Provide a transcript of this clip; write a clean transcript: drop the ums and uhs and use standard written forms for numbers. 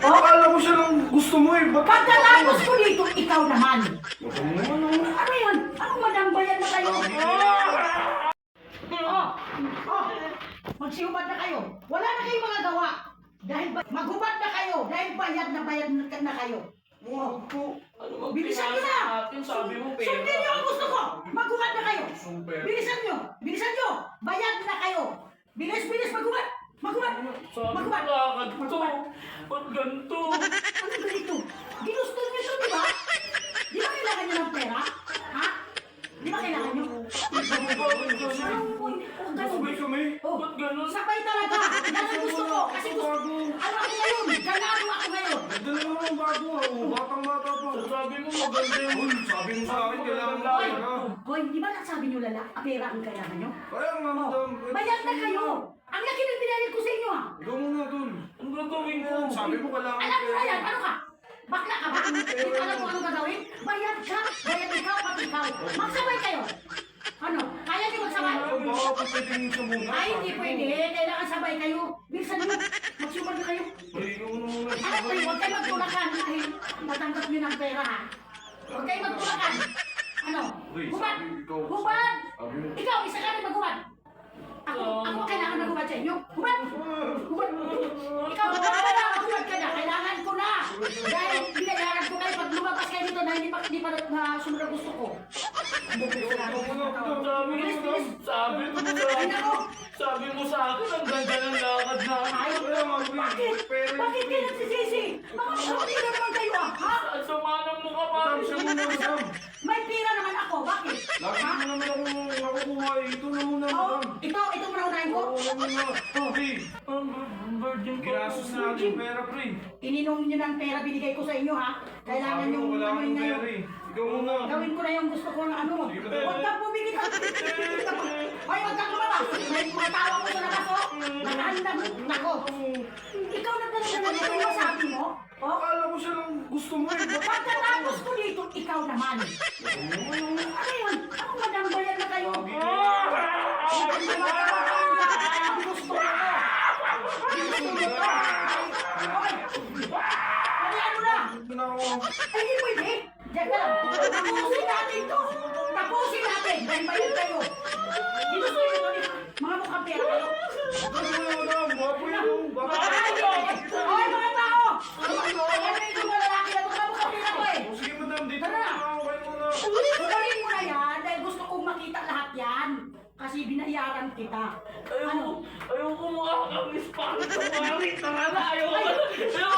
Akala ko siya lang gusto mo eh. Ba't Pagkatapos ko dito, ikaw naman. Huwag mo naman ako. Ano yan? Anong madambayan na kayo? Magsihubad na kayo. Wala na kayong mga gawa. Dahil maghubad na kayo. Dahil bayad na kayo. Huwag po. Bilisan nyo na! Sabi mo, pera. Sundin nyo ang gusto ko! Maghubad na kayo! Super. Bilisan nyo! Bilisan nyo! Bayad na kayo! Bilis! Maghubad! Maghubad! Sabi mo, Maghubad! lakad to. Ba't ganito? Ano ganito? Ginusto nyo ito, di ba? Di ba kailangan nyo ng pera? Ha? Di ba kailangan nyo? Sabay kami. Oh, Ba't ganun? sabay talaga! Yan ang gusto ko! Kasi gusto... Ano ako ngayon? Ganado ako ngayon! Dala naman bago ah. Batang-bata pa. Sabi mo, maganda yung... Uy, sabi mo sa akin, kailangan mo Hoy! pera. Hoy, di ba nasabi nyo pera ang kailangan nyo? Kaya nga, madam. Bayad na kayo! Ang laki ng binayad ko sa inyo ah! Ikaw muna dun. Ang gagawin ko? Sabi mo kailangan Alam mo na pera. yan! Ano ka? Bakla ka ba? Hindi mo alam mo ano gagawin? Bayad ka! Bayad ikaw pati ikaw! Magsabay kayo! Ano? Kaya niyo magsabay? Baka po pwedeng siya muna. Ay, hindi pwede. Kailangan sabay kayo. Bilisan niyo. Magsumad na kayo. Ay, ikaw muna. Alam ko, huwag kayo magtulakan. Ay, matanggap niyo ng pera ha. Huwag kayo magtulakan. Ano? Uy, Hubad! sabi ikaw. Hubad! Sabi mo. Ikaw, isa ka rin maghubad. Ako kailangan maghubad sa inyo. Hubad! Hubad! Ikaw, hubad ka na. Kailangan ko na. Dahil binayaran ko kayo pag lumabas kayo dito na hindi pa na sunod ang gusto ko. Sabi mo sa akin, ang ganda ng lakad na. Ay, bakit? Bakit kayo nagsisisi? Mga kapatid naman kayo ah, ha? Ang sama ng mukha pa. Madam, siya muna, madam. May pira naman ako, bakit? Lagi mo naman ako nakukuha eh. Ito na muna, Oh, madam. ito muna unahin ko. Oo, ano muna. Pre, Ang virgin ko. ginastos na natin yung pera, pre. Ininom niyo ng pera binigay ko sa inyo ha. Kailangan Sabi mo, yung wala ano akong yun pera ngayon. eh. Ikaw muna. Gawin ko na yung gusto ko na ano. Sige, madam. Huwag kang bumigit. Hoy, huwag kang lumabas. May mga tawa ko sa labas oh. Nakahanda mo. Nako. Ikaw na talaga na yung masabi mo. Oh, Akala ko siya lang gusto mo eh. Ba't pagkatapos ko dito, ikaw naman. Ano yan? Anong madambayan na kayo? Gusto ko. Ay, ano na? na ako? Ay, hindi pwede. Diyan ka lang. Tapusin natin to. Tapusin natin. Dahil bayad kayo. Ginusto nyo ito. Mga mukhang pera kayo. Ano na, madam? Wapo yun. Bakit? Hoy, mga tao! Ayan na itong lalaki na mga mukhang pera ko eh. Sige, madam. Dito Tara na na. ako. Kayo muna. Gawin mo na yan dahil gusto kong makita lahat yan. Kasi binayaran kita. Ayoko mo kakamiss pa. Tara na, ayoko.